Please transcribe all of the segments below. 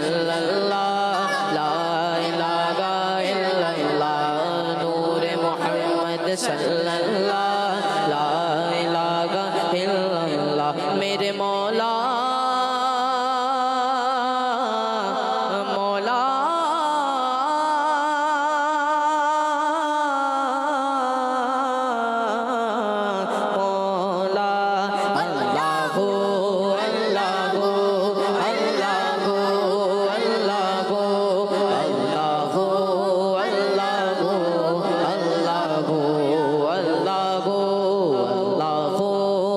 صلی اللہ لا الہ الا اللہ نور محمد صلی اللہ لا الہ الا اللہ میرے مولا مولا مولا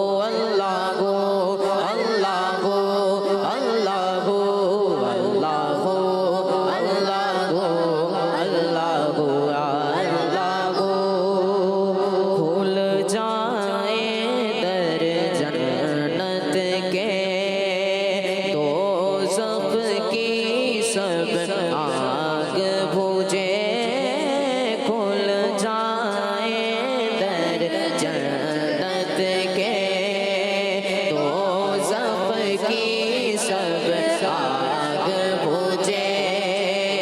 اللہ اللہ اللہ اللہ اللہ اللہ اللہ اللہ کھل جائیں در جنت کے دوزخ کی سب آگ بجھے کھل جائیں در جنت کے دوزخ کی سب آگ بجھے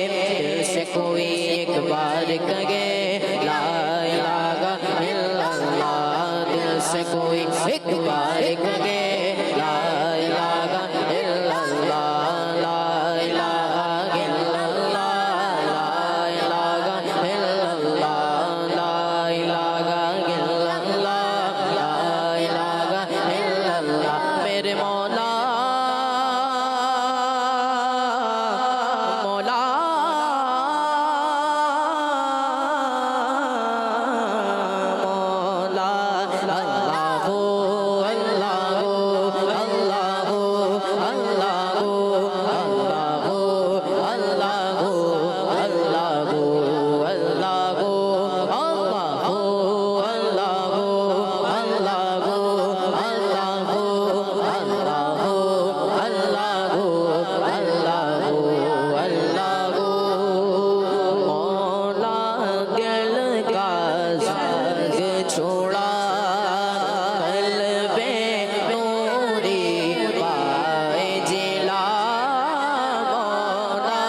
دل سے کوئی ایک بار کہے لا الہ الا اللہ دل سے کوئی ایک بار کہے لا الہ الا اللہ لا الہ الا اللہ لا الہ الا اللہ لا الہ الا اللہ لا الہ الا اللہ میرے مولا مولا مولا اللہ اللہ اللہ اللہ اللہ اللہ اللہ مولا دل کا زنگ چھوڑا قلب نوری پائے جلا مولا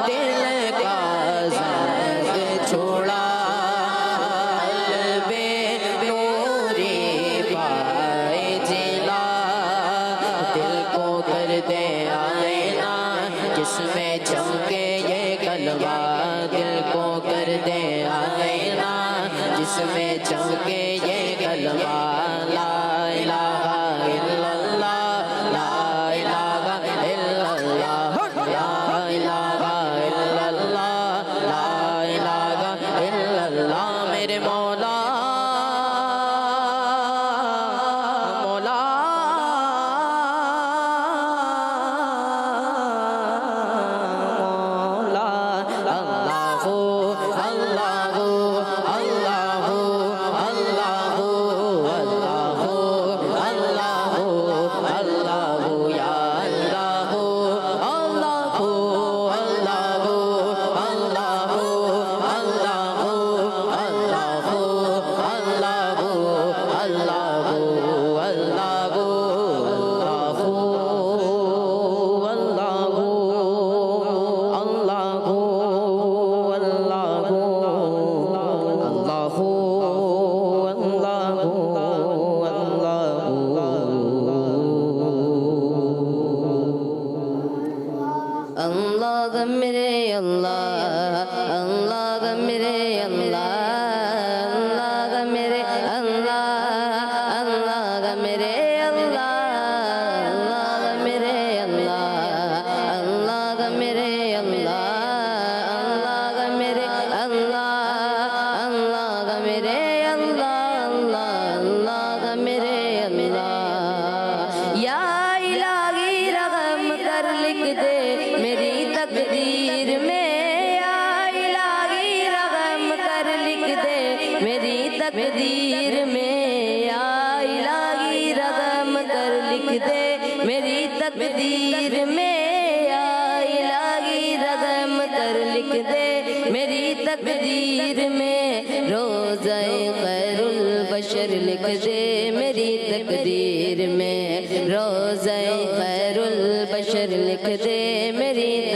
دل کا زنگ چھوڑا قلب نوری پائے جلا دل کو کر دے آئینہ جس میں چمکے یہ کلمہ دل کو کر دے آئینہ جس میں چمکے یہ کلمہ لا الہ الا اللہ لا الہ الا اللہ لا الہ الا اللہ لا الہ الا اللہ میرے مولا مولا مولا اللہ اللہ اللہ اللہ اللہ اللہ یا اللہ اللہ اللہ اللہ اللہ میرے اللہ اللہ میرے اللہ اللہ میرے اللہ اللہ میرے اللہ اللہ میرے اللہ اللہ میرے اللہ اللہ میرے اللہ اللہ میرے اللہ اللہ میرے اللہ یا الہی رحم کر لکھ دے میری تقدیر میں یا الہی رحم کر لکھ دے میری تقدیر میں یا الہی رحم کر لکھ دے میری تقدیر میں یا الہی رحم کر لکھ دے میری تقدیر میں روزہ خیر البشر لکھ دے میری تقدیر میں روزہ خیر البشر لکھ دے میری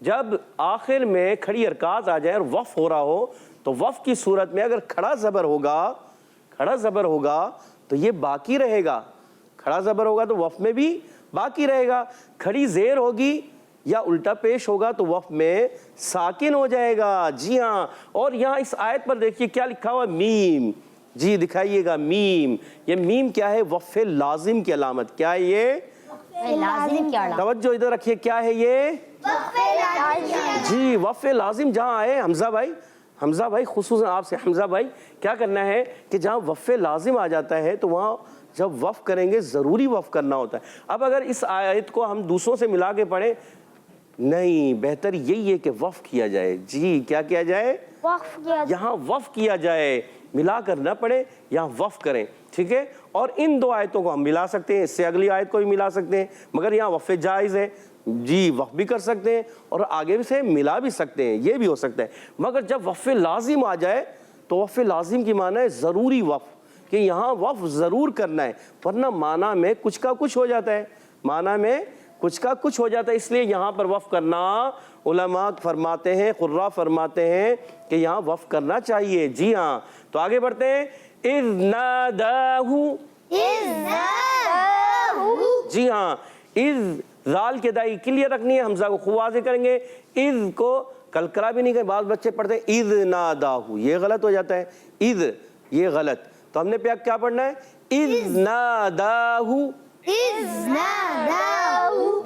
جب آخر میں کھڑی حرکات آ جائیں اور وقف ہو رہا ہو تو وقف کی صورت میں اگر کھڑا زبر ہوگا تو یہ باقی رہے گا، کھڑا زبر ہوگا تو وقف میں بھی باقی رہے گا، کھڑی زیر ہوگی یا الٹا پیش ہوگا تو وقف میں ساکن ہو جائے گا۔ جی ہاں، اور یہاں اس آیت پر دیکھیے کیا لکھا ہوا، میم، جی دکھائیے گا میم، یہ میم کیا ہے؟ وقف لازم کی علامت، کیا ہے یہ؟ لازم کیا علامت؟ توجہ ادھر رکھیے، کیا ہے یہ؟ جی وقف لازم جہاں آئے، حمزہ بھائی خصوصاً آپ سے، حمزہ بھائی کیا کرنا ہے کہ جہاں وقف لازم آ جاتا ہے تو وہاں جب وقف کریں گے ضروری وقف کرنا ہوتا ہے۔ اب اگر اس آیت کو ہم دوسروں سے ملا کے پڑھیں، نہیں، بہتر یہی ہے کہ وقف کیا جائے۔ جی کیا کیا جائے؟ وقف کیا یہاں وقف کیا جائے، ملا کر نہ پڑھیں، یہاں وقف کریں، ٹھیک ہے؟ اور ان دو آیتوں کو ہم ملا سکتے ہیں، اس سے اگلی آیت کو بھی ملا سکتے ہیں، مگر یہاں وقف جائز ہے، جی وقف بھی کر سکتے ہیں اور آگے سے ملا بھی سکتے ہیں، یہ بھی ہو سکتا ہے۔ مگر جب وقف لازم آ جائے تو وقف لازم کی معنی ہے ضروری وقف، کہ یہاں وقف ضرور کرنا ہے، ورنہ معنی میں کچھ کا کچھ ہو جاتا ہے، معنی میں کچھ کا کچھ ہو جاتا ہے، اس لیے یہاں پر وقف کرنا علماء فرماتے ہیں، قراء فرماتے ہیں کہ یہاں وقف کرنا چاہیے۔ جی ہاں، تو آگے بڑھتے ہیں، اذ ناداہ، جی ہاں، اذ ذال کے دائی کلیئر رکھنی ہے، حمزہ کو خوب واضح کریں گے، اذ کو کلکرا بھی نہیں کریں، بعض بچے پڑھتے ہیں اذ ناداہ، یہ غلط ہو جاتا ہے، اذ یہ غلط، تو ہم نے کیا پڑھنا ہے؟ اذ ناداہ،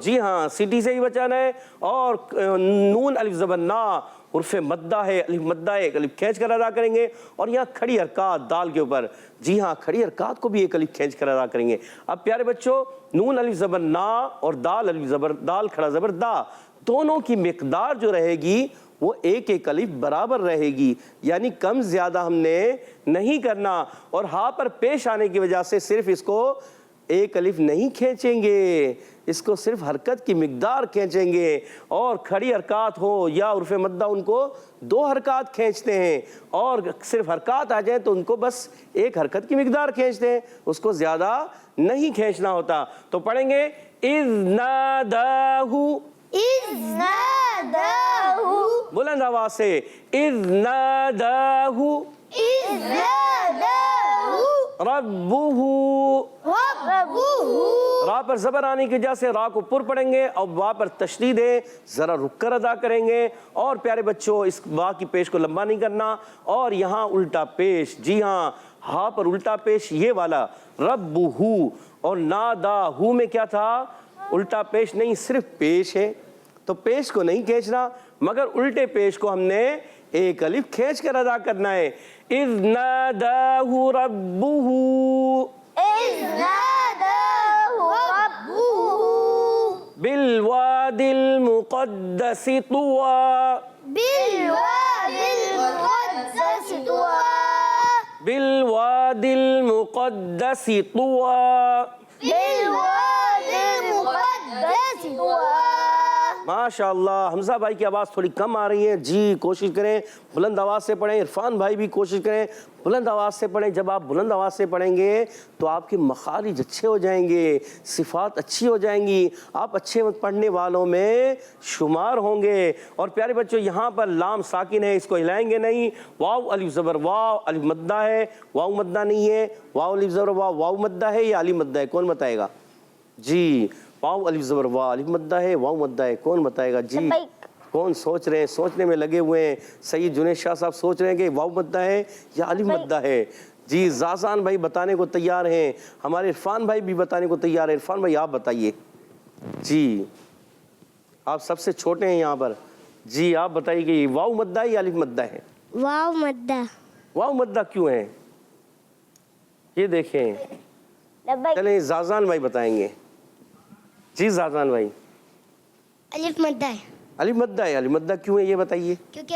جی ہاں سٹی سے ہی بچانا ہے، اور نون الف زبر نا حرف مدہ ہے، الف مدہ ہے، ایک الف کھینچ کر ادا کریں گے، اور یہاں کھڑی حرکات دال کے اوپر، جی ہاں کھڑی حرکات کو بھی ایک الف کھینچ کر ادا کریں گے۔ اب پیارے بچوں، نون الف زبر نا اور دال الف زبر دال کھڑا زبر دا، دونوں کی مقدار جو رہے گی وہ ایک ایک الف برابر رہے گی، یعنی کم زیادہ ہم نے نہیں کرنا، اور ہاں پر پیش آنے کی وجہ سے صرف اس کو ایک الف نہیں کھینچیں گے، اس کو صرف حرکت کی مقدار کھینچیں گے، اور کھڑی حرکات ہو یا عرف مدہ ان کو دو حرکات کھینچتے ہیں، اور صرف حرکات آ جائیں تو ان کو بس ایک حرکت کی مقدار کھینچتے ہیں، اس کو زیادہ نہیں کھینچنا ہوتا۔ تو پڑھیں گے اذ ناداہ، بلند آواز سے، اذ ناداہ ربہ، را پر زبر آنے کی وجہ سے را کو پر پڑھیں گے، اور وا پر تشدید ہے، ذرا رک کر ادا کریں گے، اور پیارے بچوں اس وا کی پیش کو لمبا نہیں کرنا، اور یہاں الٹا پیش، جی ہاں ہا پر الٹا پیش یہ والا ربہ، اور ناداہ میں کیا تھا؟ الٹا پیش نہیں، صرف پیش ہے، تو پیش کو نہیں کھینچنا، مگر الٹے پیش کو ہم نے ایک الف کھینچ کر ادا کرنا ہے۔ اذ ناداہ ربہ، بالواد المقدس طوى، بالواد المقدس طوى، ماشاء اللہ۔ حمزہ بھائی کی آواز تھوڑی کم آ رہی ہے، جی کوشش کریں بلند آواز سے پڑھیں، عرفان بھائی بھی کوشش کریں بلند آواز سے پڑھیں۔ جب آپ بلند آواز سے پڑھیں گے تو آپ کے مخارج اچھے ہو جائیں گے، صفات اچھی ہو جائیں گی، آپ اچھے پڑھنے والوں میں شمار ہوں گے۔ اور پیارے بچوں یہاں پر لام ساکن ہے، اس کو ہلائیں گے نہیں، واو الف زبر واو، الف مدہ ہے، واو مدہ نہیں ہے، واو الف زبر واو، واو مدہ ہے یا الف مدہ ہے؟ کون بتائے گا؟ جی واو الف زبر واو، الف مدہ ہے، واو مدہ ہے، کون بتائے گا؟ جی کون سوچ رہے ہیں، سوچنے میں لگے ہوئے ہیں؟ سید جنید شاہ صاحب سوچ رہے ہیں کہ واو مدہ ہے یا الف مدہ ہے؟ جی زازان بھائی بتانے کو تیار ہیں، ہمارے عرفان بھائی بھی بتانے کو تیار ہیں۔ عرفان بھائی آپ بتائیے، جی آپ سب سے چھوٹے ہیں یہاں پر، جی آپ بتائیے کہ یہ واو مدہ ہے یا الف مدہ ہے؟ واو مدہ۔ واو مدہ کیوں ہے؟ یہ دیکھیں، چلیں زازان بھائی بتائیں گے۔ جی زازان بھائی، الف مدہ ہے۔ الف مدہ ہے، الف مدہ کیوں ہے یہ بتائیے؟ کیونکہ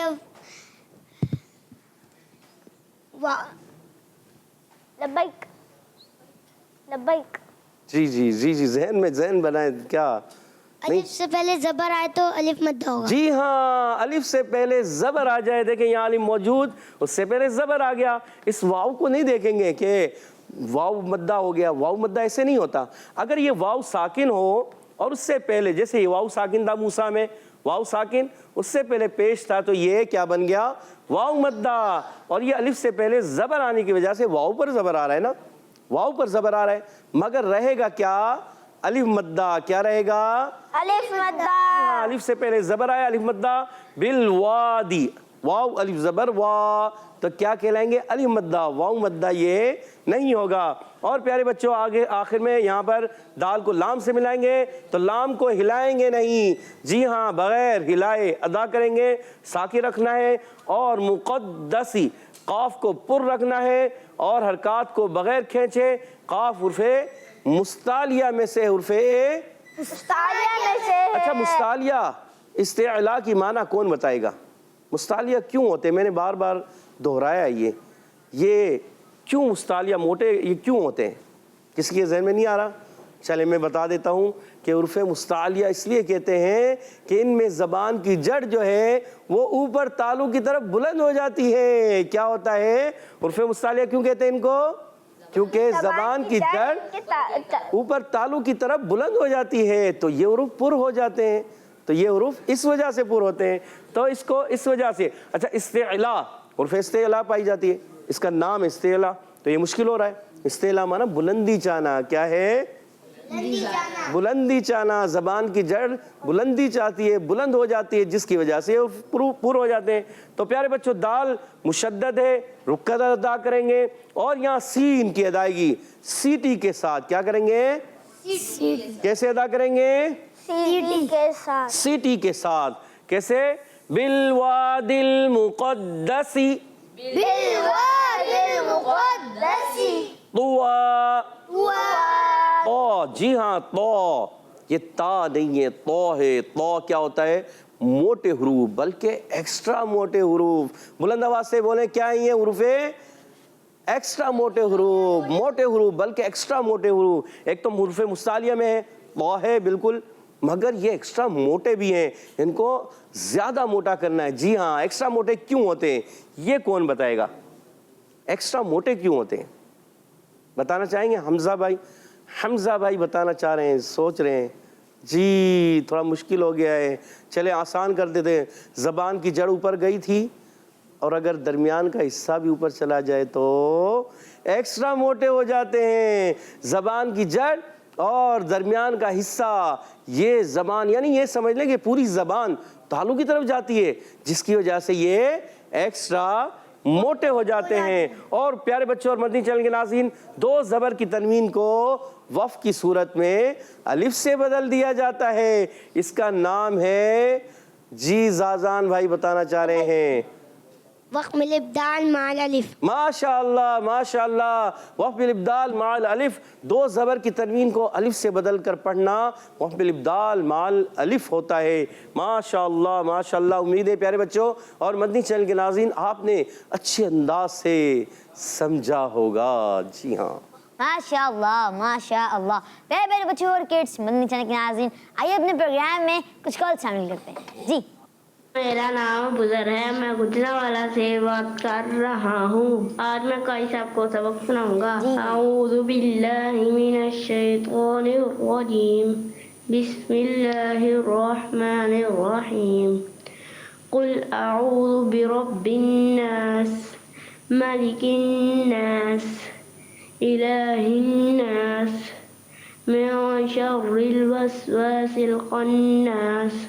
لبیک لبیک، جی جی جی جی ذہن میں ذہن بنائیں، کیا الف سے پہلے زبر آئے تو الف مدہ ہوگا۔ جی ہاں الف سے پہلے زبر آ جائے، دیکھیں یہاں الف موجود، اس سے پہلے زبر آ گیا، اس واو کو نہیں دیکھیں گے کہ واو مدہ ہو گیا، واو مدہ ایسے نہیں ہوتا۔ اگر یہ واو ساکن ہو اور اس سے پہلے، جیسے یہ واو ساکن تھا موسیٰ میں واو ساکن اس سے پہلے پیش تھا تو یہ کیا بن گیا؟ واو مدہ. اور یہ الف سے پہلے زبر آنے کی وجہ سے واو پر زبر آ رہا ہے نا, واو پر زبر آ رہا ہے, مگر رہے گا کیا؟ الف مدہ. کیا رہے گا؟ الف مدہ. الف سے پہلے زبر آیا, الف مدہ. بالوادی, واو الف زبر وا, تو کیا کہلائیں گے؟ الف مدہ. واو مدہ یہ نہیں ہوگا. اور پیارے بچوں آگے آخر میں یہاں پر دال کو لام سے ملائیں گے تو لام کو ہلائیں گے نہیں, جی ہاں بغیر ہلائے ادا کریں گے. ساکن رکھنا ہے اور مقدسی قاف کو پر رکھنا ہے اور حرکات کو بغیر کھینچے. قاف حرف مستعلیہ میں سے, حرف مستعلیہ میں سے. اچھا مستعلیہ استعلاء کی معنی کون بتائے گا؟ مستعلیہ کیوں ہوتے ہیں؟ میں نے بار بار دہرایا یہ کیوں مستعلیہ موٹے یہ کیوں ہوتے ہیں؟ کسی کے ذہن میں نہیں آ رہا؟ چلے میں بتا دیتا ہوں کہ حروف مستعلیہ اس لیے کہتے ہیں کہ ان میں زبان کی جڑ جو ہے وہ اوپر تالو کی طرف بلند ہو جاتی ہے. کیا ہوتا ہے حروف مستعلیہ کیوں کہتے ہیں ان کو؟ کیونکہ زبان کی جڑ اوپر تالو کی طرف بلند ہو جاتی ہے تو یہ حروف پر ہو جاتے ہیں. تو یہ حروف اس وجہ سے پر ہوتے ہیں, تو اس کو اس وجہ سے. اچھا استعلاء, حرف استعلاء پائی جاتی ہے, اس کا نام استعلاء, تو یہ مشکل ہو رہا ہے. استعلاء مانا بلندی چاہنا. کیا ہے؟ بلندی چاہنا. زبان کی جڑ بلندی چاہتی ہے, بلند ہو جاتی ہے, جس کی وجہ سے پر ہو جاتے ہیں. تو پیارے بچوں دال مشدد ہے, رکت ادا کریں گے اور یہاں سین کی ادائیگی سیٹی کے ساتھ. کیا کریں گے؟ کیسے ادا کریں گے؟ سیٹی کے ساتھ. سیٹی کے ساتھ. کیسے؟ بالواد المقدسی, بالواد المقدسی. طوا. تو جی ہاں تو, یہ تا نہیں ہے تو ہے. تو کیا ہوتا ہے؟ موٹے حروف, بلکہ ایکسٹرا موٹے حروف. بلند آواز سے بولیں کیا ہیں یہ حروف؟ ایکسٹرا موٹے حروف. موٹے حروف بلکہ ایکسٹرا موٹے حروف. ایک تو حروف مستعلیہ میں ہے تو ہے بالکل, مگر یہ ایکسٹرا موٹے بھی ہیں, ان کو زیادہ موٹا کرنا ہے. جی ہاں ایکسٹرا موٹے کیوں ہوتے ہیں یہ کون بتائے گا؟ ایکسٹرا موٹے کیوں ہوتے ہیں بتانا چاہیں گے؟ حمزہ بھائی, حمزہ بھائی بتانا چاہ رہے ہیں, سوچ رہے ہیں. جی تھوڑا مشکل ہو گیا ہے, چلے آسان کر دیتے ہیں. زبان کی جڑ اوپر گئی تھی اور اگر درمیان کا حصہ بھی اوپر چلا جائے تو ایکسٹرا موٹے ہو جاتے ہیں. زبان کی جڑ اور درمیان کا حصہ, یہ زبان یعنی یہ سمجھ لیں کہ پوری زبان تالو کی طرف جاتی ہے, جس کی وجہ سے یہ ایکسٹرا موٹے ہو جاتے ہیں. اور پیارے بچوں اور مدنی چینل کے ناظرین, دو زبر کی تنوین کو وف کی صورت میں الف سے بدل دیا جاتا ہے. اس کا نام ہے, جی زازان بھائی بتانا چاہ رہے ہیں, وقف الابدال مع الالف. ماشاءاللہ ماشاءاللہ. وقف الابدال مع الالف, دو زبر کی تنوین کو الف سے بدل کر پڑھنا وقف الابدال مع الالف ہوتا ہے. ماشاءاللہ ماشاءاللہ. امید ہے پیارے بچوں اور مدنی چینل کے ناظرین آپ نے اچھے انداز سے سمجھا ہوگا. جی ہاں ماشاءاللہ ماشاءاللہ. پیارے پیارے بچوں اور کڈس مدنی چینل کے ناظرین, آئیے اپنے پروگرام میں کچھ کال شامل کرتے ہیں. جی میرا نام بزر ہے, میں گجرانوالہ سے بات کر رہا ہوں. آج میں قاری صاحب کو سبق سناؤں گا. اعوذ باللہ من الشیطان الرجیم, بسم اللہ الرحمن الرحیم. قل اعوذ برب الناس, ملک الناس, الہ الناس, من شر الوسواس الخناس,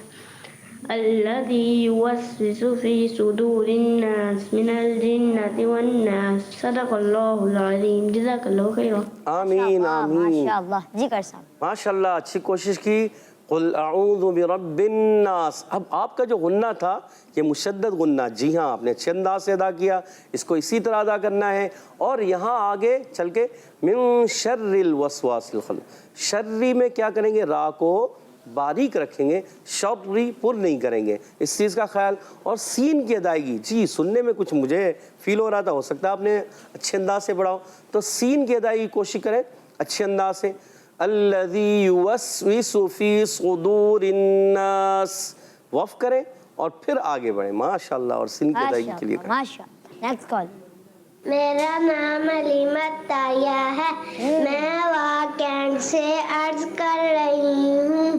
الذي يوسوس في صدور الناس من الجنة والناس. صدق اللہ العظیم. جزاک اللہ خیرا. آمین آمین. ماشاءاللہ. جی کر صاحب. ماشاءاللہ اچھی کوشش کی. قل اعوذ برب الناس. اب آپ کا جو غنہ تھا یہ مشدد غنہ, جی ہاں آپ نے اچھے انداز سے ادا کیا, اس کو اسی طرح ادا کرنا ہے. اور یہاں آگے چل کے من شر الوسواس الخناس, شرری میں کیا کریں گے؟ را کو باریک رکھیں گے, شرری پر نہیں کریں گے, اس چیز کا خیال. اور سین کی ادائیگی, جی سننے میں کچھ مجھے فیل ہو رہا تھا, ہو سکتا ہے آپ نے اچھے انداز سے پڑھا ہو, تو سین کی ادائیگی کوشش کریں اچھے انداز سے. الذی یوسوس فی صدور الناس, وقف کریں اور پھر آگے بڑھیں. ماشاءاللہ. اور سین کی ادائیگی کے لیے کریں. ماشاءاللہ. Next call. میرا نام علیمت طاہیہ ہے, میں واقعات سے عرض کر رہی ہوں.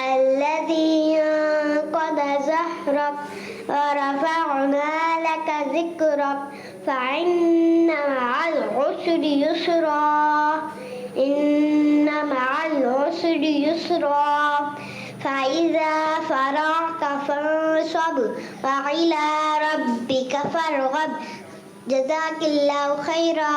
الذي أنقض ظهرك ورفعنا لك ذكرك فإن مع العسر يسرا إن مع العسر يسرا فإذا فرغت فانصب وإلى ربك فارغب جزاك الله خيرا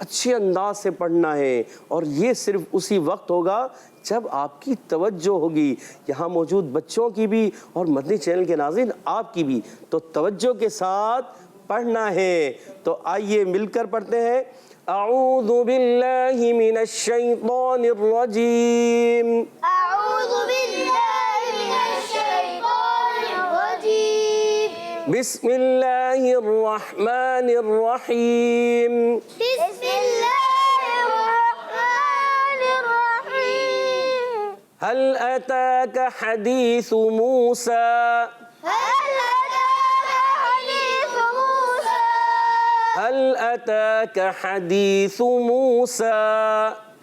اچھے انداز سے پڑھنا ہے، اور یہ صرف اسی وقت ہوگا جب آپ کی توجہ ہوگی، یہاں موجود بچوں کی بھی اور مدنی چینل کے ناظرین آپ کی بھی، تو توجہ کے ساتھ پڑھنا ہے۔ تو آئیے مل کر پڑھتے ہیں۔ اعوذ باللہ من الشیطان الرجیم، اعوذ باللہ من الشیطان الرجیم، بسم اللہ الرحمن الرحیم، بسم اللہ الرحمن الرحیم، هل أتاك حديث موسى، هل أتاك حديث موسى، هل أتاك حديث موسى،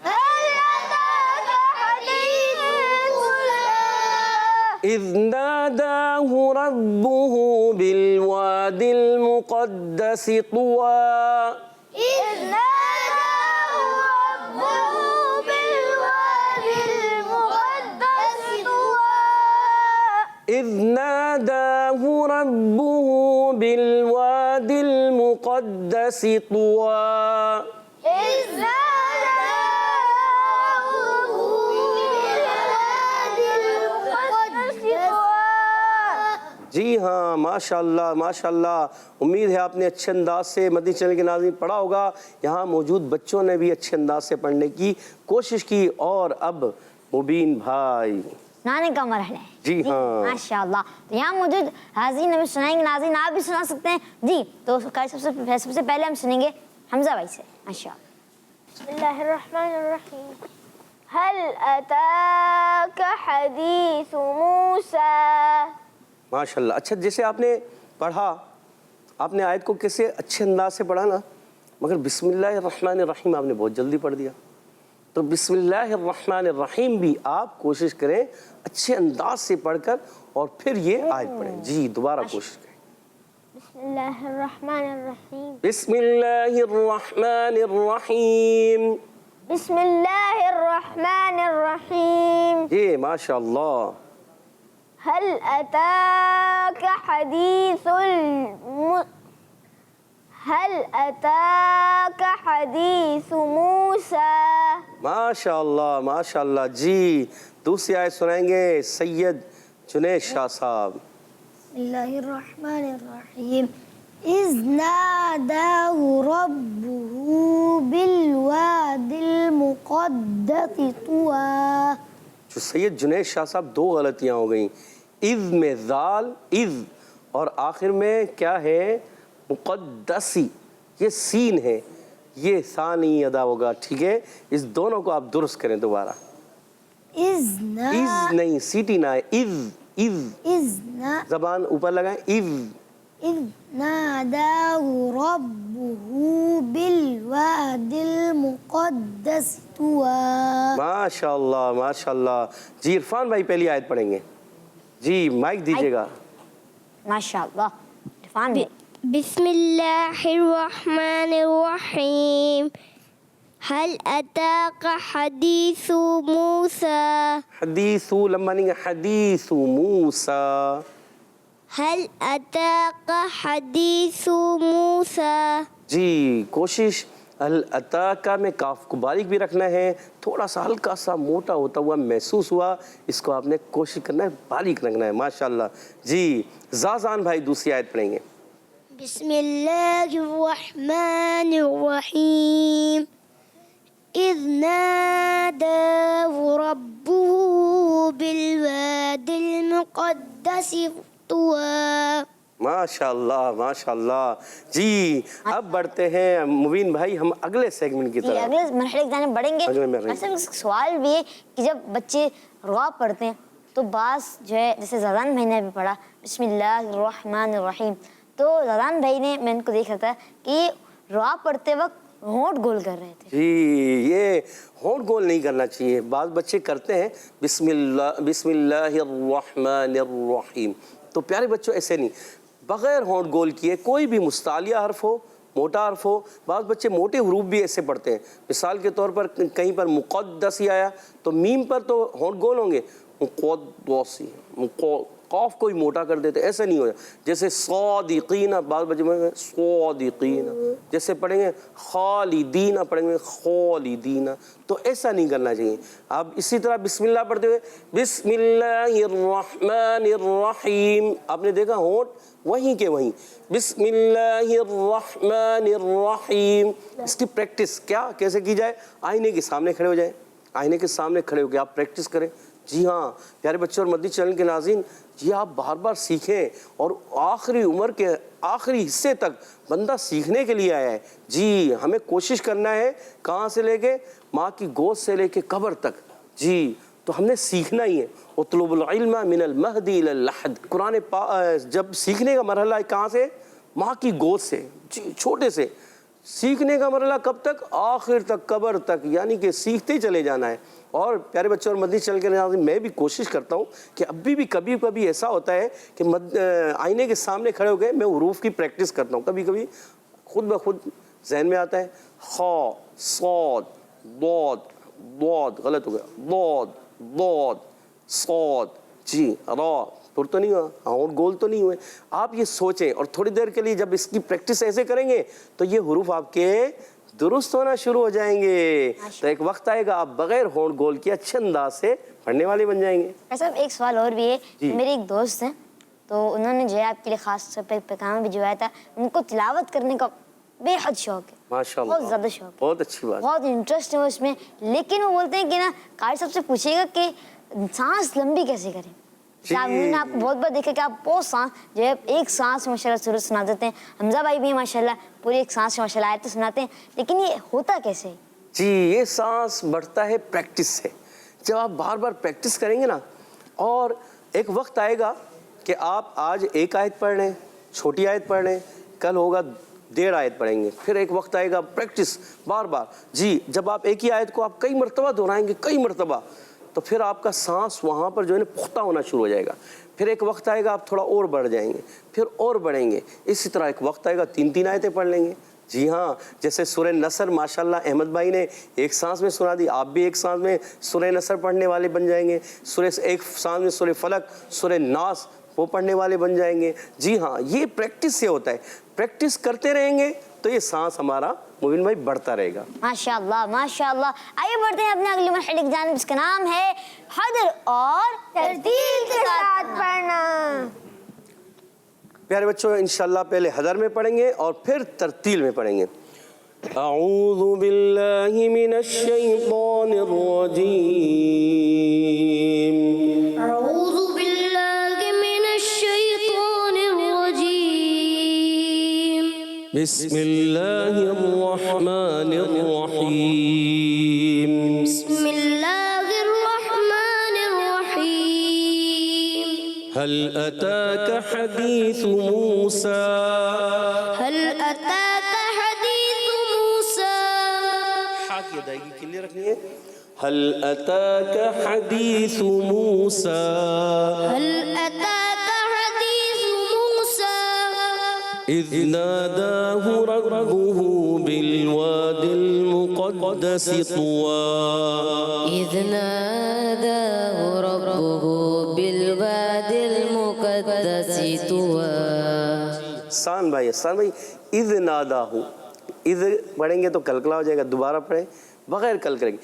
هل أتاك حديث موسى، إذ ناداه ربه بالواد المقدس طوى، إذ ناداه ربه بالوادي المقدس طوى، إذ ناداه ربه بالواد المقدس طوى، إذ ناداه بالوادي المقدس طوى۔ جی ہاں، ماشاءاللہ ماشاءاللہ، امید ہے آپ نے اچھے انداز سے مدنی چینل کے ناظرین پڑھا ہوگا، یہاں موجود بچوں نے بھی اچھے انداز سے پڑھنے کی کوشش کی۔ اور اب مبین بھائی سنانے کا مرحلہ ہے۔ جی ہاں، ماشاءاللہ، تو یہاں موجود حاضرین ہمیں سنائیں گے، ناظرین آپ بھی سنا سکتے ہیں جی۔ تو سب سے پہلے ہم سنیں گے حمزہ بھائی سے، ماشاءاللہ۔ بسم اللہ الرحمن الرحیم، هل أتاك حديث موسى، ماشاءاللہ۔ اچھا، جیسے آپ نے پڑھا، آپ نے آیت کو کیسے اچھے انداز سے پڑھا نا، مگر بسم اللہ الرحمن الرحیم آپ نے بہت جلدی پڑھ دیا۔ تو بسم اللہ الرحمن الرحیم بھی آپ کوشش کریں اچھے انداز سے پڑھ کر اور پھر یہ آیت پڑھیں۔ جی دوبارہ کوشش کریں۔ بسم اللہ الرحمن الرحیم، بسم اللہ الرحمن الرحیم، بسم اللہ الرحمن الرحیم، جی ماشاءاللہ۔ هل أتاك حديث هل أتاك حديث موسى، ماشاءاللہ ماشاءاللہ۔ جی دوسری آیت سنائیں گے سید جنید شاہ صاحب۔ بسم اللہ الرحمن الرحیم، اذ ناداه ربه بالواد المقدس طوى۔ جو سید جنید شاہ صاحب دو غلطیاں ہو گئیں، اذ میں ذال اذ، اور آخر میں کیا ہے مقدسی، یہ سین ہے، یہ ثانی ادا ہوگا، ٹھیک ہے؟ اس دونوں کو آپ درست کریں دوبارہ۔ اذ نہیں، سیٹی نہ ہے، اذ زبان اوپر لگائیں، اذ ناداه ربه بالواد المقدس طوى۔ ماشاءاللہ ماشاءاللہ۔ جی عرفان بھائی پہلی آیت پڑھیں گے، جی مائک دیجیے گا۔ ماشاءاللہ عرفان بھائی۔ بسم اللہ الرحمن الرحیم، هل أتاك حديث موسى، حدیث لمبا نہیں ہے، حدیث موسیٰ، هل أتاك حديث موسى، جی کوشش الاتاکا میں کاف کو باریک بھی رکھنا ہے، تھوڑا سا ہلکا سا موٹا ہوتا ہوا محسوس ہوا، اس کو آپ نے کوشش کرنا ہے باریک رکھنا ہے، ماشاءاللہ۔ جی زازان بھائی دوسری آیت پڑھیں گے۔ بسم اللہ الرحمن الرحیم، اذ ناداه ربه بالواد المقدس طوى۔ ماشاءاللہ ماشاءاللہ۔ جی اب بڑھتے ہیں مبین بھائی ہم اگلے سیگمنٹ کی جی طرف۔ اگلے مرحلے کی جانب بڑھیں گے۔ اگلے مرحلے۔ ایسا سوال بھی ہے کہ جب بچے رعب پڑھتے ہیں تو بعض جو ہے، جیسے زادان بھائی نے بھی پڑھا بسم اللہ الرحمن الرحیم، تو زادان بھائی نے، میں ان کو دیکھا تھا کہ رعب پڑھتے وقت ہونٹ گول کر رہے تھے۔ جی یہ ہونٹ گول نہیں کرنا چاہیے، بعض بچے کرتے ہیں بسم اللہ الرحمن الرحیم، تو پیارے بچوں ایسے نہیں، بغیر ہونٹ گول کیے کوئی بھی مستعلیہ حرف ہو، موٹا حرف ہو، بعض بچے موٹے حروف بھی ایسے پڑھتے ہیں، مثال کے طور پر کہیں پر مقدسی آیا تو میم پر تو ہونٹ گول ہوں گے، مقدسی قاف کو ہی موٹا کر دیتے، ایسا نہیں ہو جائے. جیسے صادقین بعض بچے میں صادقین، جیسے پڑھیں گے خالدین پڑھیں گے خالدین، تو ایسا نہیں کرنا چاہیے. اب اسی طرح بسم اللہ پڑھتے ہوئے بسم اللہ الرحمن الرحیم، آپ نے دیکھا ہونٹ وہیں کے وہیں، بسم اللہ الرحمن الرحیم. اس کی پریکٹس کیسے کی جائے؟ آئینے کے سامنے کھڑے ہو جائیں، آئینے کے سامنے کھڑے ہو کے آپ پریکٹس کریں. جی ہاں پیارے بچوں اور مدنی چینل کے ناظرین، جی آپ بار بار سیکھیں، اور آخری عمر کے آخری حصے تک بندہ سیکھنے کے لیے آیا ہے. جی ہمیں کوشش کرنا ہے، کہاں سے لے کے ماں کی گود سے لے کے قبر تک. جی تو ہم نے سیکھنا ہی ہے. اطلب العلم من المہد الی اللحد، قرآن جب سیکھنے کا مرحلہ ہے کہاں سے؟ ماں کی گود سے. جی چھوٹے سے سیکھنے کا مرحلہ کب تک؟ آخر تک، قبر تک، یعنی کہ سیکھتے چلے جانا ہے. اور پیارے بچوں اور مدنی چینل کے ناظرین، میں بھی کوشش کرتا ہوں کہ ابھی بھی کبھی کبھی ایسا ہوتا ہے کہ آئینے کے سامنے کھڑے ہو گئے میں حروف کی پریکٹس کرتا ہوں. کبھی کبھی خود بخود ذہن میں آتا ہے خا، صاد، ضاد، ضاد غلط ہو گیا، ضاد، ضاد، صاد، جی را پر تو نہیں ہوا، اور گول تو نہیں ہوئے. آپ یہ سوچیں، اور تھوڑی دیر کے لیے جب اس کی پریکٹس ایسے کریں گے تو یہ حروف آپ کے درست ہونا شروع ہو جائیں گے. تو ایک وقت آئے گا آپ بغیر ہونٹ گول کے اچھے انداز سے پڑھنے والے بن جائیں گے. صاحب ایک سوال اور بھی ہے. میرے ایک دوست ہیں، تو انہوں نے جو ہے آپ کے لیے خاص طور پہ پیغام بھجوایا تھا. ان کو تلاوت کرنے کا بے حد شوق ہے، ماشاء اللہ، بہت زیادہ شوق، بہت اچھی بات، بہت انٹرسٹ ہے اس میں. لیکن وہ بولتے ہیں کہ نا قاری صاحب سے پوچھیے گا کہ سانس لمبی کیسے کریں. انہوں نے آپ کو بہت بار دیکھا کہ آپ بہت سانس جو ہے ایک سانس میں ماشاء اللہ سورت سنا دیتے ہیں. حمزہ بھائی بھی ماشاء اللہ پوری ایک سانس میں ماشاء اللہ آیتیں سناتے ہیں. لیکن یہ ہوتا کیسے؟ جی یہ سانس بڑھتا ہے پریکٹس سے. جب آپ بار بار پریکٹس کریں گے نا، اور ایک وقت آئے گا کہ آپ آج ایک آیت پڑھ لیں، چھوٹی آیت پڑھ لیں، کل ہوگا 1.5 آیت پڑھیں گے، پھر ایک وقت آئے گا پریکٹس بار بار. جی جب آپ ایک ہی آیت کو آپ کئی مرتبہ دہرائیں گے، کئی مرتبہ، تو پھر آپ کا سانس وہاں پر جو ہے نا پختہ ہونا شروع ہو جائے گا. پھر ایک وقت آئے گا آپ تھوڑا اور بڑھ جائیں گے، پھر اور بڑھیں گے. اسی طرح ایک وقت آئے گا 3 آیتیں پڑھ لیں گے. جی ہاں جیسے سورہ نصر ماشاءاللہ احمد بھائی نے ایک سانس میں سنا دی، آپ بھی ایک سانس میں سورہ نصر پڑھنے والے بن جائیں گے. ایک سانس میں سورہ فلق، سورہ ناس وہ پڑھنے والے بن جائیں گے. جی ہاں یہ پریکٹس سے ہوتا ہے. پریکٹس کرتے رہیں گے تو یہ سانس ہمارا مبین بھائی بڑھتا رہے گا. ماشاءاللہ ماشاءاللہ. آئیے بڑھتے ہیں اپنے اگلے مرحلے کی جانب، اس کا نام ہے حدر اور ترتیل کے ساتھ پڑھنا. پیارے بچوں انشاءاللہ پہلے حدر میں پڑھیں گے اور پھر ترتیل میں پڑھیں گے. اعوذ باللہ من الشیطان الرجیم، اعوذ باللہ من الشیطان الرجیم، بسم اللہ الرحمن الرحیم، بسم اللہ الرحمن الرحیم. هل أتاك حديث موسى، هل أتاك حديث موسى. حاء کی ادائیگی کلیئر رکھنی ہے. هل أتاك حديث موسى، هل أتاك حديث موسى. إذ ناداه ربه بالواد المقدس طوى، إذ ناداه ربه بالواد المقدس طوى. سان بھائی اذ ناداہ، اذ پڑھیں گے تو کلکلا ہو جائے گا، دوبارہ پڑھیں بغیر کل کریں گے.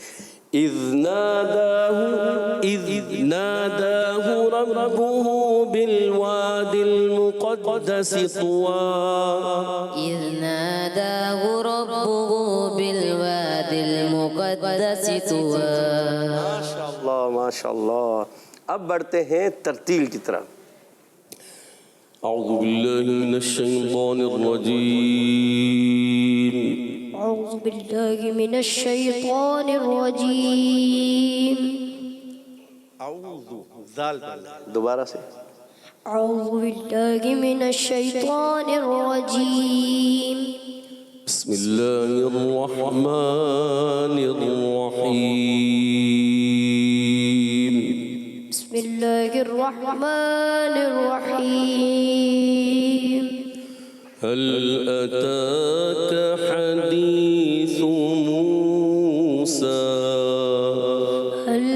اذ ناداہ ربہ بالواد المقدس طوى، إذ ناداه ربه بالواد المقدس طوى. ماشاءاللہ ماشاءاللہ. اب بڑھتے ہیں ترتیل کی طرف. اعوذ باللہ من الشیطان الرجیم، أعوذ بالله من الشيطان الرجيم. دوبارہ سے. أعوذ بالله من الشيطان الرجيم. بسم اللہ الرحمن الرحیم، بسم الله الرحمن الرحيم. هل أتاك حديث موسى، هل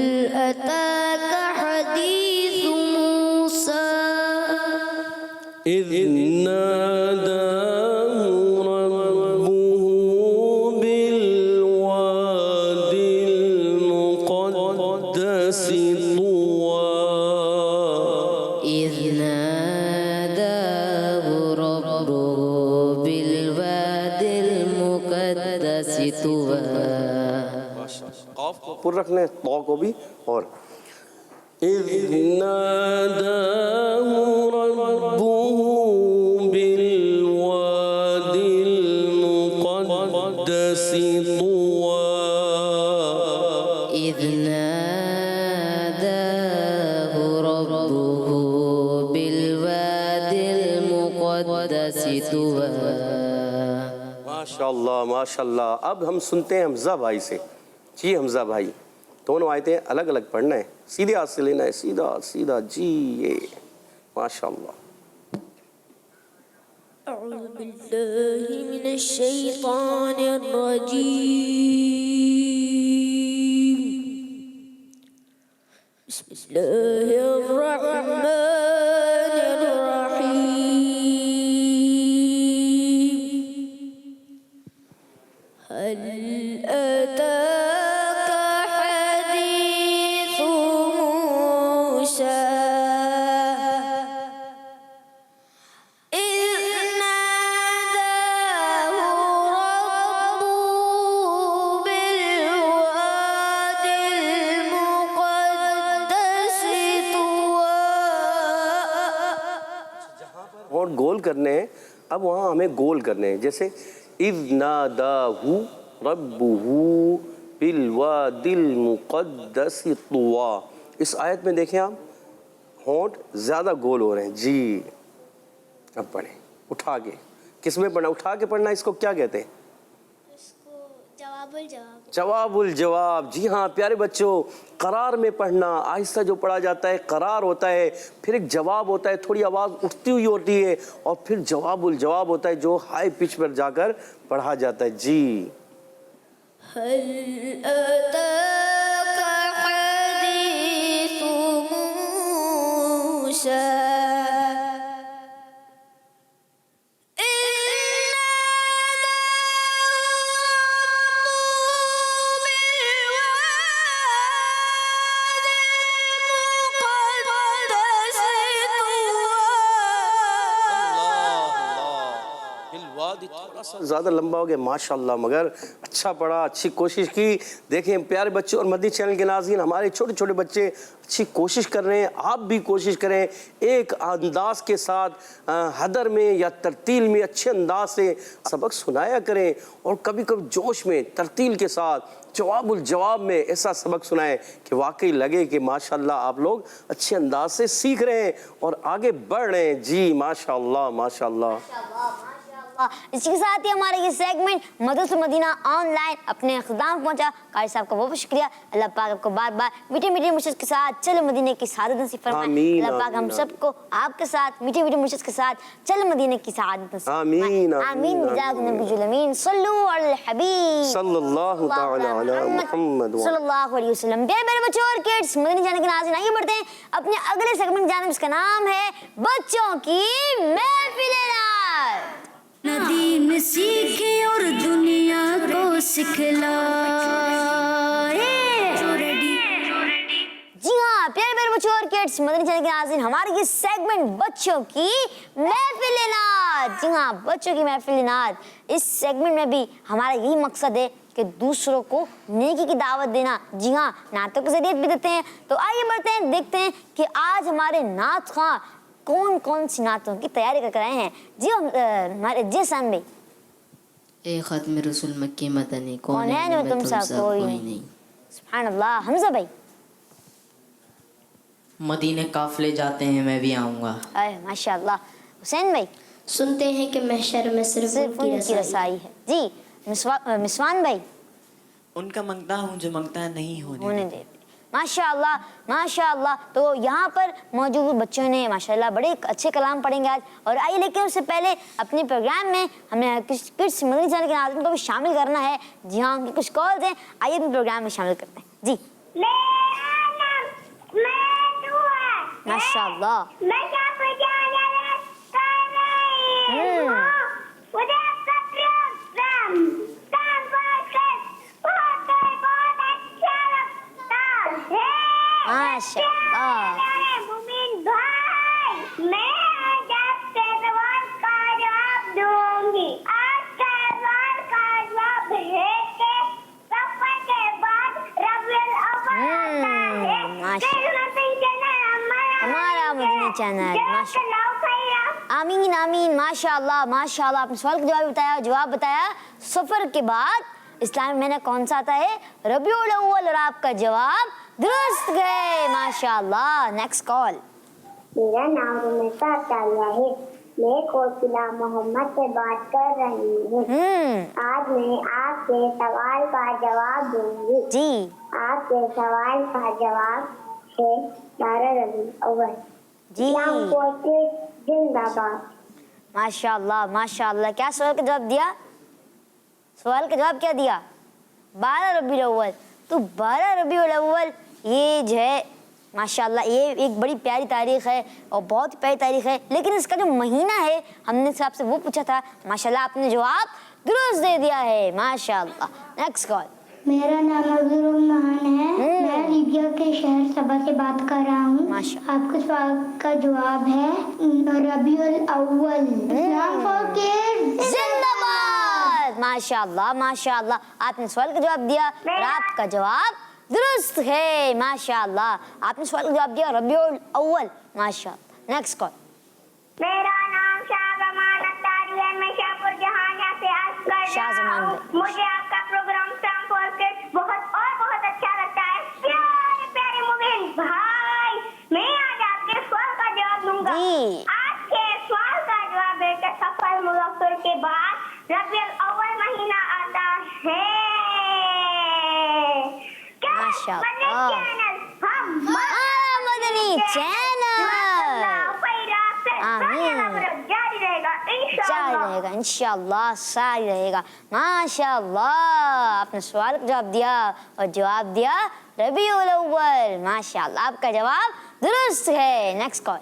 أتاك حديث موسى. المقدس طوى. قاف کو پر رکھنے تو کو بھی. اور اذ ناداه ربه بالواد المقدس طوى. إذ ناداه ربه بالواد المقدس طوى. ماشاءاللہ ماشاءاللہ. اب ہم سنتے ہیں حمزہ بھائی سے. جی حمزہ بھائی دونوں آیتیں الگ الگ پڑھنا ہے, سیدھے ہاتھ سے لینا ہے, سیدھا سیدھا. جی یہ ماشاءاللہ. أعوذ بالله من الشيطان الرجيم. بسم الله الرحمن الرحيم. هل أتاك حديث موسى إذ ناداه ربه بالواد المقدس طوى. اور گول کرنے ہیں. اب وہاں ہمیں گول کرنے ہیں, جیسے اذ ناداہ ربہ بالواد المقدس طوى. اس آیت میں دیکھیں آپ ہونٹ زیادہ گول ہو رہے ہیں. جی اب پڑھیں اٹھا کے. کس میں پڑھنا, اٹھا کے پڑھنا, اس کو کیا کہتے ہیں؟ اس کو جواب الجواب. جواب الجواب. جی ہاں پیارے بچوں, قرار میں پڑھنا. آہستہ جو پڑھا جاتا ہے قرار ہوتا ہے, پھر ایک جواب ہوتا ہے, تھوڑی آواز اٹھتی ہوئی ہوتی ہے, اور پھر جواب الجواب ہوتا ہے جو ہائی پچ پر جا کر پڑھا جاتا ہے. جی هل أتاك حديث موسى زیادہ لمبا ہو گیا ماشاءاللہ, مگر اچھا پڑھا, اچھی کوشش کی. دیکھیں پیارے بچوں اور مدنی چینل کے ناظرین, ہمارے چھوٹے چھوٹے بچے اچھی کوشش کر رہے ہیں. آپ بھی کوشش کریں, ایک انداز کے ساتھ حدر میں یا ترتیل میں اچھے انداز سے سبق سنایا کریں, اور کبھی کبھی جوش میں ترتیل کے ساتھ جواب الجواب میں ایسا سبق سنائیں کہ واقعی لگے کہ ماشاءاللہ آپ لوگ اچھے انداز سے سیکھ رہے ہیں اور آگے بڑھ رہے ہیں. جی ماشاءاللہ ماشاءاللہ. اسی کے ساتھ ہی ہمارا یہ سیگمنٹ مدرسہ مدینہ آن لائن اپنے اختتام پہنچا. قاری صاحب کا بہت بہت شکریہ. اللہ پاک آپ کو بار بار میٹھے میٹھے مرشد کے ساتھ چل مدینے کی سعادت نصیب فرمائے. اللہ پاک ہم سب کو آپ کے ساتھ میٹھے میٹھے مرشد کے ساتھ چل مدینے کی سعادت نصیب فرمائے. آمین بجاہ نبی الامین. صلو علی الحبیب صلی اللہ تعالی علی محمد صلی اللہ علیہ وسلم. پیارے بچوں اور کڈس مدنی چینل کے ناظرین, آئیے بڑھتے ہیں اپنے اگلے سیگمنٹ کی جانب, اس کا نام ہے بچوں کی محفل نعت. دین سیکھے اور دنیا کو سکھلائے. جی ہاں پیارے پیارے بچوں اور کڈس مدنی چینل کے ناظرین, ہماری یہ سیگمنٹ بچوں کی محفل نعت. جی ہاں بچوں کی محفل نعت. اس سیگمنٹ میں بھی ہمارا یہی مقصد ہے کہ دوسروں کو نیکی کی دعوت دینا. جی ہاں نعتوں کے ذریعے بھی دیتے ہیں. تو آئیے بڑھتے ہیں, دیکھتے ہیں کہ آج ہمارے نعت خواں کون کون سی نعتوں کی تیاری کر آئے ہیں. جی ہمارے جیسان بھائی. اے ختم رسول مکی مدنی کونین میں تم سا کوئی نہیں. سبحان اللہ. حمزہ بھائی. مدینے قافلے جاتے ہیں میں بھی آؤں گا. ماشاءاللہ. حسین بھائی. سنتے ہیں کہ محشر میں صرف ان کی رسائی ہے. جی مسوان بھائی. ان کا مانگتا ہوں جو مانگتا ہے نہیں ہونے دے. ماشاءاللہ ماشاءاللہ. تو یہاں پر موجود بچوں نے ماشاءاللہ بڑے اچھے کلام پڑھیں گے آج. اور آئیے لیکن اس سے پہلے اپنے پروگرام میں ہمیں کڈس مدنی چینل کے ناظرین کو بھی شامل کرنا ہے. جی ہاں ان کے کچھ کالز ہیں, آئیے اپنے پروگرام میں شامل کرتے ہیں. جی ماشاءاللہ. مدنی چینل. آمین آمین. ماشاء اللہ ماشاء اللہ. آپ نے سوال کا جواب بتایا. سفر کے بعد اسلام میں نے کون سا آتا ہے؟ ربیع الاول. اور آپ کا جواب درست ہے. ماشاء اللہ. Next call. میرا نام رمیشہ عطالیہ ہے. میں کوسلا محمد سے بات کر رہی ہوں. آج میں آپ کے سوال کا جواب دوں گی. جی. آپ کے سوال کا جواب ہے 12 ربیع الاول. جی. زندہ باد. ماشاء اللہ ماشاء اللہ. کیا سوال کا جواب دیا؟ سوال کا جواب کیا دیا؟ 12 ربیع الاول. تو 12 ربیع الاول یہ جو ہے ماشاء اللہ یہ ایک بڑی پیاری تاریخ ہے اور بہت پیاری تاریخ ہے. لیکن اس کا جو مہینہ ہے ہم نے آپ سے وہ پوچھا تھا. ماشاء اللہ آپ نے جواب درست دے دیا ہے. ماشاء اللہ. Next call. میرا نام عبدالرحمان ہے. میں لیبیا کے شہر صبا سے بات کر رہا ہوں. آپ کے سوال کا جواب ہے ربیع الاول. زندہ باد. ماشاء اللہ ماشاء اللہ. آپ نے سوال کا جواب دیا اور آپ کا جواب درست ہے. ماشاء اللہ. آپ نے سوال کا جواب دیا ربیع الاول. ماشاء اللہ. Next call. میرا نام شاہ زمان اطاری ہے. میں شاہپور جہانیہ سے عرض کر رہا ہوں. مجھے آپ کا پروگرام بہت اور بہت اچھا لگتا ہے. پیارے پیارے مومن بھائی میں آج آپ کے سوال کا جواب دوں گا. آپ کے سوال کا جواب ہے کہ سفر مظفر کے بعد ربیع الاول مہینہ آتا ہے. مدنی چینل جاری رہے گا انشاءاللہ. ساری رہے گا. ماشاء اللہ. آپ نے سوال کا جواب دیا اور جواب دیا ربیع الاول. ماشاء اللہ. آپ کا جواب درست ہے. Next call.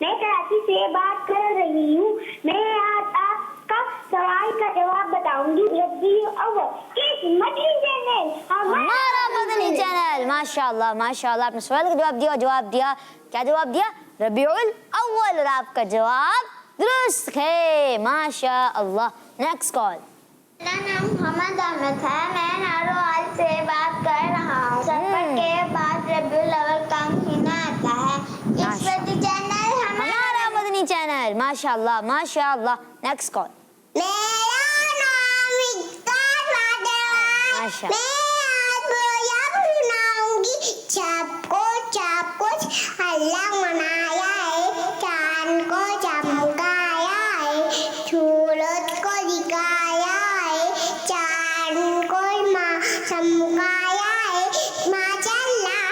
میں کراچی سے بات کر رہی ہوں. میں آج آپ کا سوال کا جواب بتاؤں گی. ربیع الاول کس مدنی چینل؟ ہمارا مدنی چینل. ماشاء اللہ ماشاء اللہ. آپ نے سوال کا جواب دیا اور جواب دیا. کیا جواب دیا؟ ربیع الاول. اور آپ کا جواب درست ہے. ماشاء اللہ. Next call. میرا نام محمد احمد ہے. میں ناروال سے بات کر رہا ہوں. سفر کے بعد ربیع الاول کا مہینہ آتا ہے. اس مدنی چینل ہمارا مدنی چینل. ماشاء اللہ ماشاء اللہ. Next call. میرا نام اقتدار ماشاء میں آج سناؤں گی. چاپ کو اللہ منایا ہے. چاند کو چمکایا ہے. سورج کو دکھایا ہے. چاند کو چمکایا ہے. ماشاء اللہ.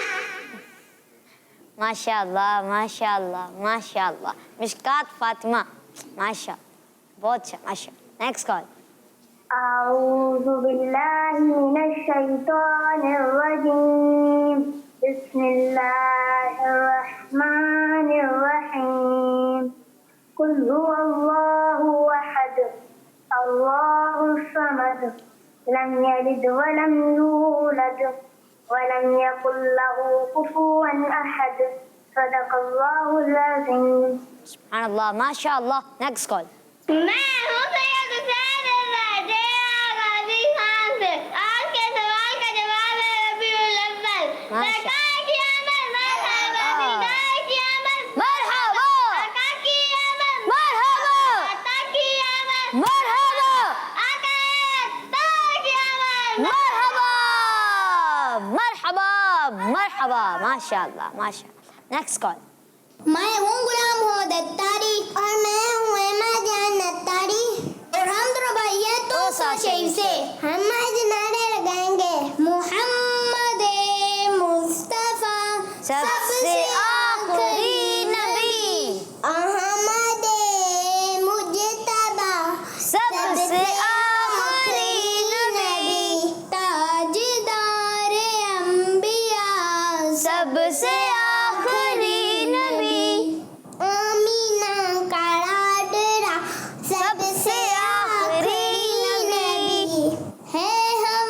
ماشاء اللہ ماشاء اللہ ماشاء اللہ. مشکات فاطمہ. ماشاء بہت اچھا. ماشاء. Next call. أعوذ بالله من الشيطان الرجيم. بسم الله الرحمن الرحيم. قل هو الله أحد الله الصمد لم يلد ولم يولد ولم يكن له كفوا أحد. صدق الله العظيم. سبحان اللہ. ماشاء اللہ. Next call. میں ہوں سید حسین الرازی غازی خان سے. آج کے سوال کا جواب ہے ربیع الاول. سرکار کی آمد مرحبا. دیدار کی آمد مرحبا. آقا کی آمد مرحبا. عطا کی آمد مرحبا. آقا عطا کی آمد مرحبا مرحبا مرحبا. ماشاء اللہ ماشاء اللہ. Next call. میں ہوں غلام محمد اتاری اور میں ہوں احمد جان اتاری اور ہم دونوں بھائی ہیں توسا شریف سے. ہم آج نعرے لگائیں گے. محمد مصطفیٰ سب سے آخری نبی. احمد مجتبی سب سے آخری نبی. تاجدار انبیاء سب سے آخری نبی. آمینہ کا لاڈلا سب سے آخری نبی ہے. ہم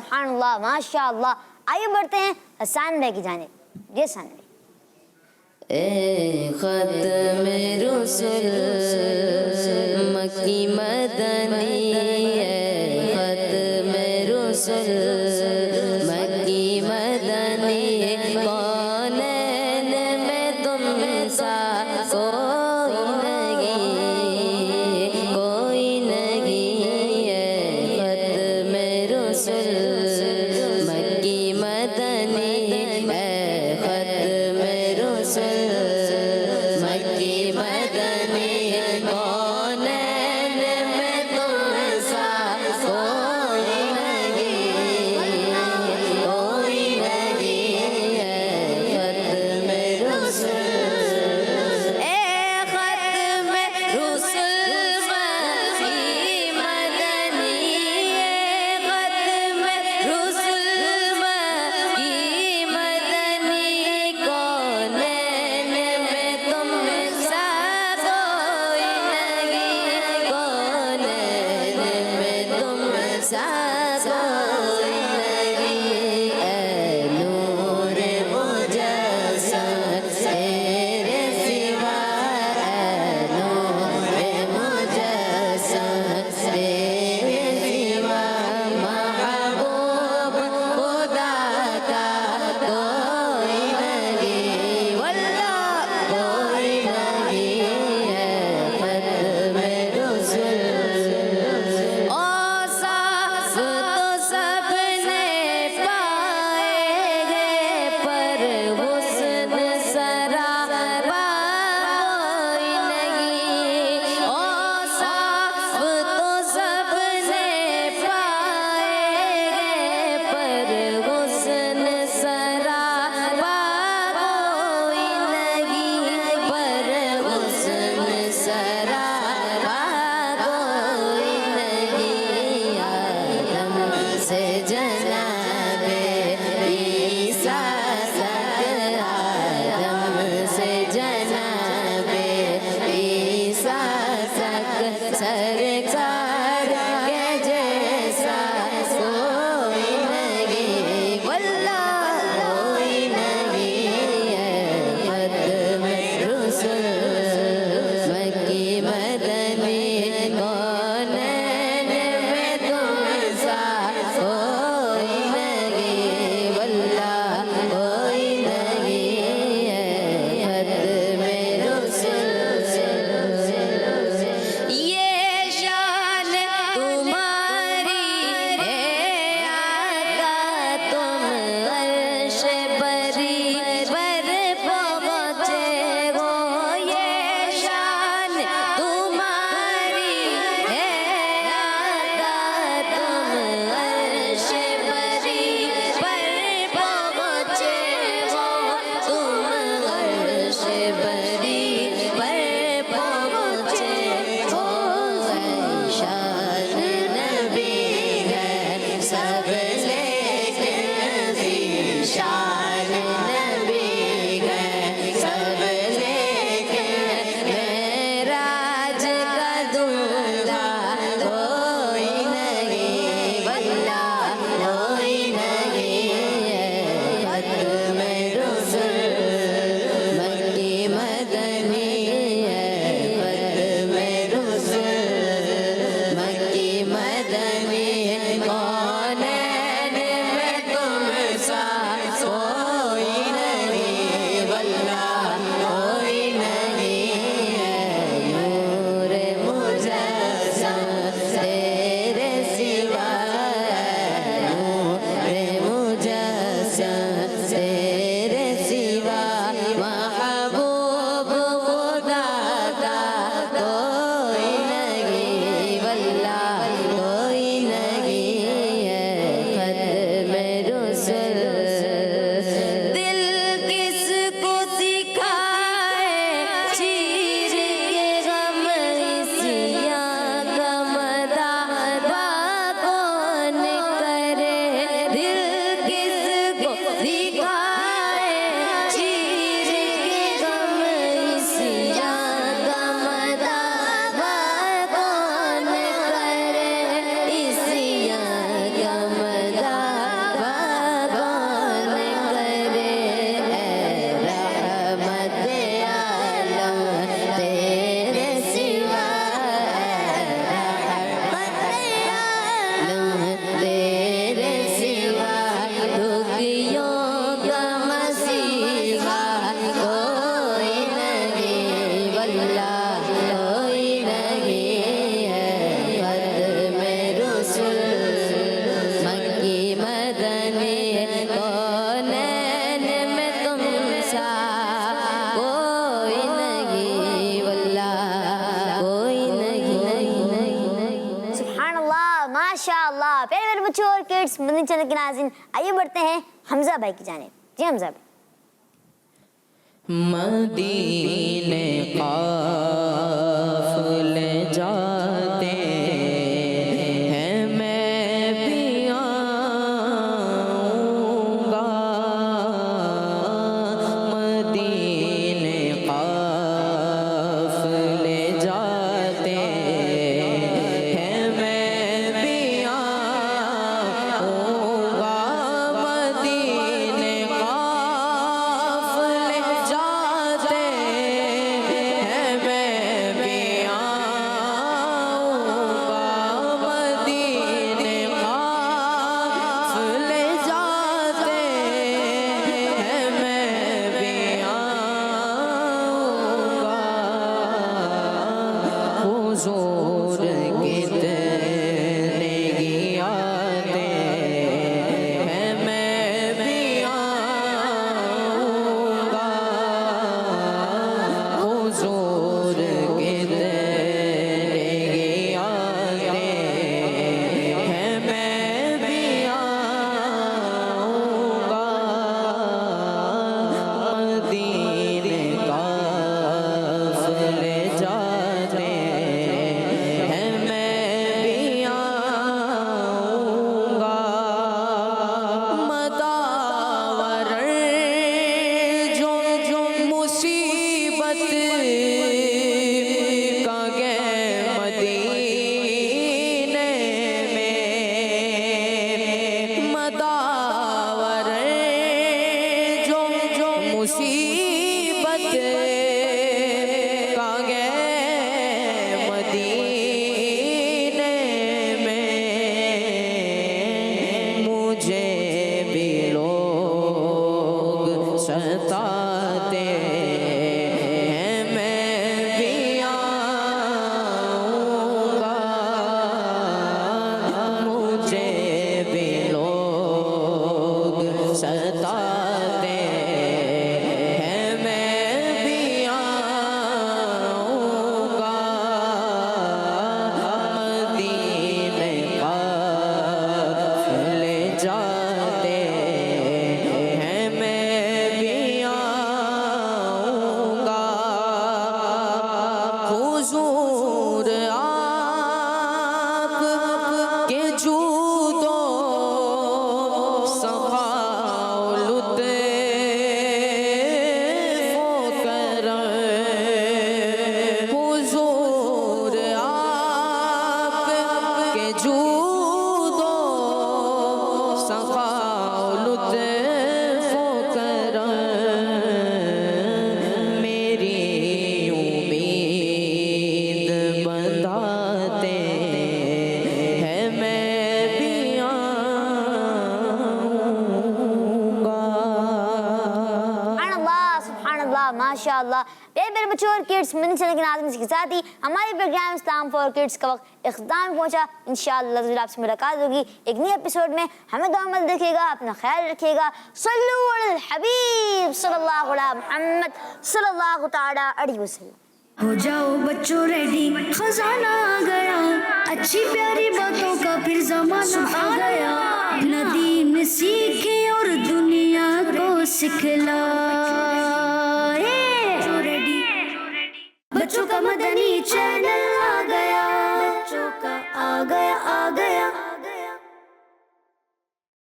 سبحان اللہ ماشاء اللہ. آئیے بڑھتے ہیں حسان بھائی کی جانب. جی حسان بھائی. اے ختم رسل مکی مدنی اے ختم رسل مکی مدنی کونین میں تم سا کوئی نہیں اے ختم رسل مکی مدنی اے ختم رسل مکی مدنی کونین میں تم سا کوئی نہیں اے ختم رسل اے ختم رسل مکی مدنی اے ختم میچور کڈس مدنی چینل کے ناظرین، آئیے بڑھتے ہیں حمزہ بھائی کی جانب. جی حمزہ بھائی. مدینے قافلے جاتے ہیں میں بھی آؤں گا. مدینے قافلے جاتے ہیں میں بھی آؤں گا. مدینے قافلے جاتے ہیں میں بھی آؤں گا. مدینے قافلے جاتے ہیں میں بھی آؤں گا. حضور کتنے گیاتے ہیں میں بھی آؤں گا. حضور کتنے گیاتے ہیں میں بھی آؤں گا. مدینے قافلے جاتے ہیں میں بھی آؤں گا. مداور جو مصیبت کا گے مدینے میں. مداور جو مصیبت کا گے مدینے میں. مجھے بھی لوگ ستاتے ہیں میں بھی آؤں گا. مجھے بھی لوگ ستاتے ہیں میں بھی آؤں گا. مدینے قافلے جاتے ہیں میں بھی آؤں گا. حضور آپ کے جود و سخا و لطف و کرم. حضور آپ کے جود و سخا و لطف و کرم. میری امید بندھاتے ہیں میں بھی آؤں گا. سبحان اللہ، سبحان اللہ، ماشاء اللہ. پیارے پیارے بچوں اور کڈس مدنی چینل کے ناظرین، اس کے ساتھ ہی ہمارے پروگرام اسلام فار کڈس کا وقت اختتام پہنچا. انشاءاللہ ضرور آپ سے ملاقات ہوگی ایک نئے ایپیسوڈ میں. ہمیں دعا میں دیکھیے گا، اپنا خیال رکھیے گا. صلو علی الحبیب صلی اللہ علی محمد صلی اللہ تعالی علیہ وسلم. ہو جاؤ بچوں ریڈی، خزانہ آ گیا، اچھی پیاری باتوں کا پھر زمانہ آ گیا. اپنا دین سیکھے اور دنیا کو سکھلائے. بچوں کا مدنی چینل آ گیا، بچوں کا آ گیا